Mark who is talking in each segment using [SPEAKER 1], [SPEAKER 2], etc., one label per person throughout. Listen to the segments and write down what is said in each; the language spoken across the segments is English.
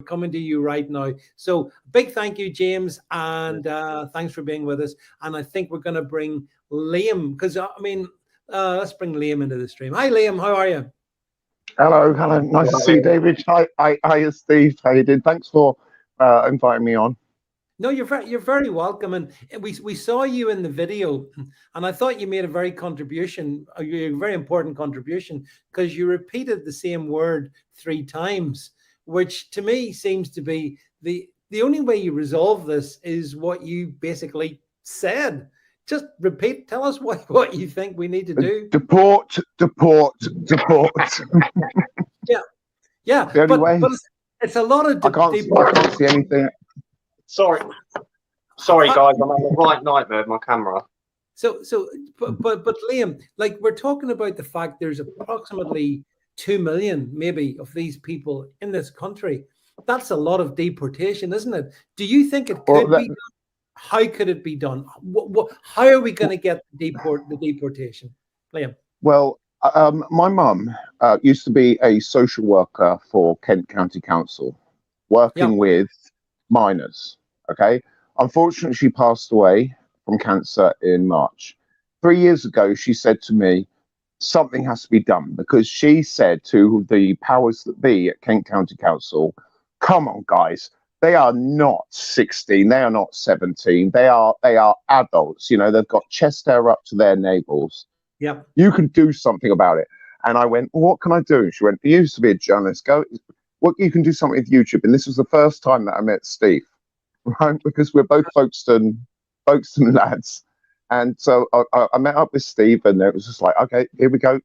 [SPEAKER 1] coming to you right now. So big thank you, James, and thanks for being with us. And I think we're going to bring Liam, because let's bring Liam into the stream. Hi, Liam. How are you?
[SPEAKER 2] Hello. Nice to see you, David. Hi, Steve. How you doing? Thanks for inviting me on.
[SPEAKER 1] No, you're very welcome. And we saw you in the video, and I thought you made a very important contribution, because you repeated the same word 3 times, which to me seems to be the only way you resolve this is what you basically said. Just repeat. Tell us what you think we need to do.
[SPEAKER 2] Deport.
[SPEAKER 1] Yeah. But it's a lot of.
[SPEAKER 2] I can't see anything.
[SPEAKER 3] Sorry, guys, I'm having a right nightmare with my camera.
[SPEAKER 1] But Liam, like, we're talking about the fact there's approximately 2 million, maybe, of these people in this country. That's a lot of deportation, isn't it? Do you think it could be done? How could it be done? How are we going to get the deportation, Liam?
[SPEAKER 2] Well, my mum used to be a social worker for Kent County Council, working with minors. Okay. Unfortunately, she passed away from cancer in March. 3 years ago, she said to me, something has to be done, because she said to the powers that be at Kent County Council, come on, guys, they are not 16, they are not 17, they are adults. You know, they've got chest hair up to their navels.
[SPEAKER 1] Yeah.
[SPEAKER 2] You can do something about it. And I went, well, what can I do? She went, you used to be a journalist. You can do something with YouTube. And this was the first time that I met Steve, right? Because we're both Folkestone lads. And so I met up with Steve, and it was just like, okay, here we go.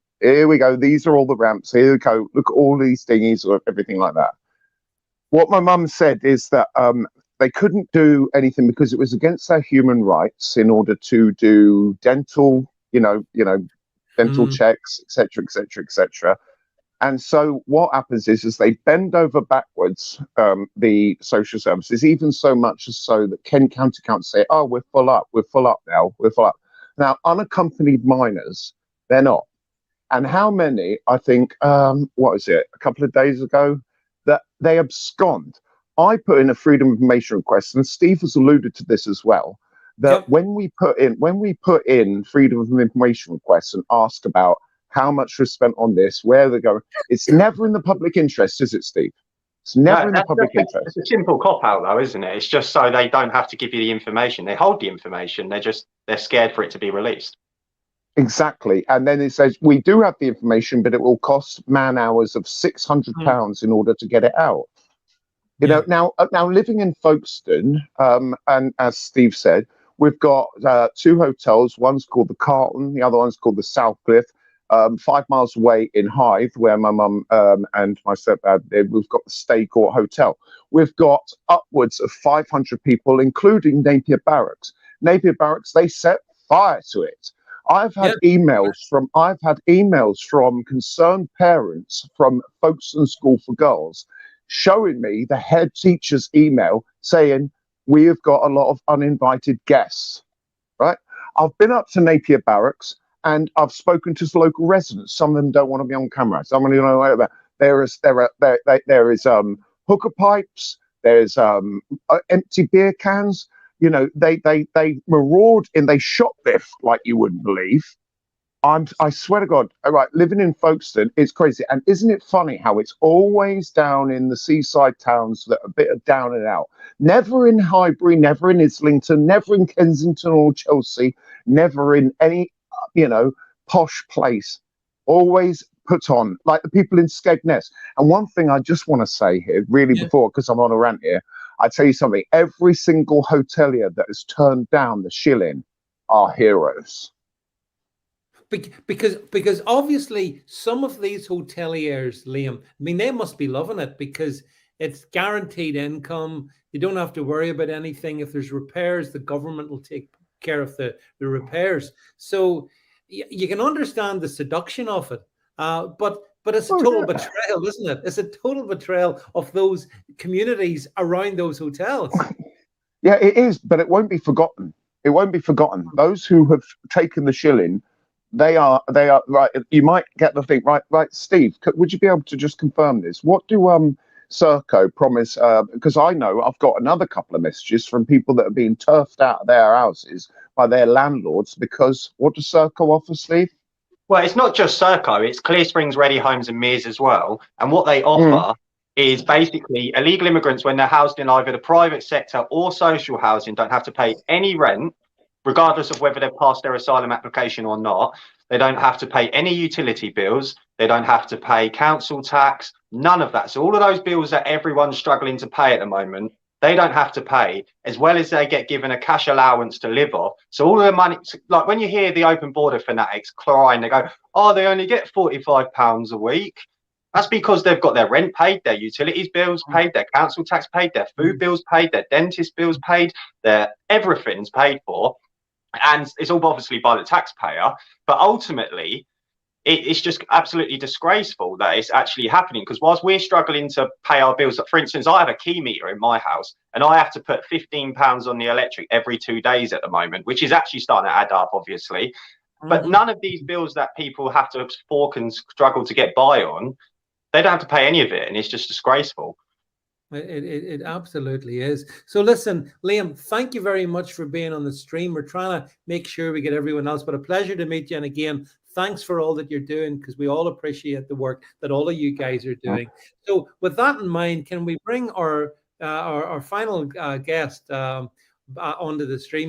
[SPEAKER 2] These are all the ramps. Here we go. Look at all these thingies, or everything like that. What my mum said is that they couldn't do anything because it was against their human rights in order to do dental, dental checks, etc., etc., etc. And so what happens is they bend over backwards, the social services, even so much as so that Kent County Council say, oh, we're full up now. Now, unaccompanied minors, they're not. And how many, I think, a couple of days ago, that they abscond. I put in a freedom of information request, and Steve has alluded to this as well, that when we put in freedom of information requests and ask about how much was spent on this, where they're going, it's never in the public interest, is it, Steve? It's never in the public interest.
[SPEAKER 3] It's a simple cop-out, though, isn't it? It's just so they don't have to give you the information. They hold the information. They're scared for it to be released.
[SPEAKER 2] Exactly. And then it says, we do have the information, but it will cost man hours of £600 in order to get it out. You know, now living in Folkestone, and as Steve said, we've got 2 hotels. One's called the Carlton, the other one's called the Southcliffe. 5 miles away in Hythe, where my mum and my stepdad live, we've got the Stay Court Hotel. We've got upwards of 500 people, including Napier Barracks. Napier Barracks, they set fire to it. I've had emails from concerned parents from Folkestone School for Girls showing me the head teacher's email saying, we have got a lot of uninvited guests, right? I've been up to Napier Barracks, and I've spoken to the local residents. Some of them don't want to be on camera. Some of them don't know. There is hookah pipes. There's empty beer cans. You know, they maraud and they shoplift like you wouldn't believe. I swear to God, all right, living in Folkestone is crazy. And isn't it funny how it's always down in the seaside towns that are a bit down and out? Never in Highbury, never in Islington, never in Kensington or Chelsea, never in any, posh place. Always put on, like the people in Skegness. And one thing I just want to say here, really before, because I'm on a rant here, I tell you something, every single hotelier that has turned down the shilling are heroes.
[SPEAKER 1] Because obviously some of these hoteliers, Liam, I mean, they must be loving it because it's guaranteed income. You don't have to worry about anything. If there's repairs, the government will take care of the repairs. So you can understand the seduction of it. But it's a total betrayal, isn't it? It's a total betrayal of those communities around those hotels.
[SPEAKER 2] Yeah, it is, but it won't be forgotten. It won't be forgotten. Those who have taken the shilling, they are right. You might get the thing right. Steve, would you be able to just confirm this? What do Serco promise, because I know I've got another couple of messages from people that are being turfed out of their houses by their landlords because what does Serco offer, Steve?
[SPEAKER 3] Well, it's not just Serco, it's Clear Springs, Ready Homes and Mears as well. And what they offer is basically illegal immigrants, when they're housed in either the private sector or social housing, don't have to pay any rent, regardless of whether they've passed their asylum application or not. They don't have to pay any utility bills. They don't have to pay council tax, none of that. So all of those bills that everyone's struggling to pay at the moment, they don't have to pay, as well as they get given a cash allowance to live off. So all of the money, like when you hear the open border fanatics crying, they go, oh, they only get £45 a week. That's because they've got their rent paid, their utilities bills paid, their council tax paid, their food bills paid, their dentist bills paid, their everything's paid for. And it's all obviously by the taxpayer. But ultimately, it's just absolutely disgraceful that it's actually happening, because whilst we're struggling to pay our bills, for instance, I have a key meter in my house and I have to put £15 on the electric every 2 days at the moment, which is actually starting to add up, obviously. But none of these bills that people have to fork and struggle to get by on, they don't have to pay any of it, and it's just disgraceful.
[SPEAKER 1] It absolutely is. So listen, Liam, thank you very much for being on the stream. We're trying to make sure we get everyone else, but a pleasure to meet you. And again, thanks for all that you're doing, because we all appreciate the work that all of you guys are doing. So with that in mind, can we bring our final guest onto the stream?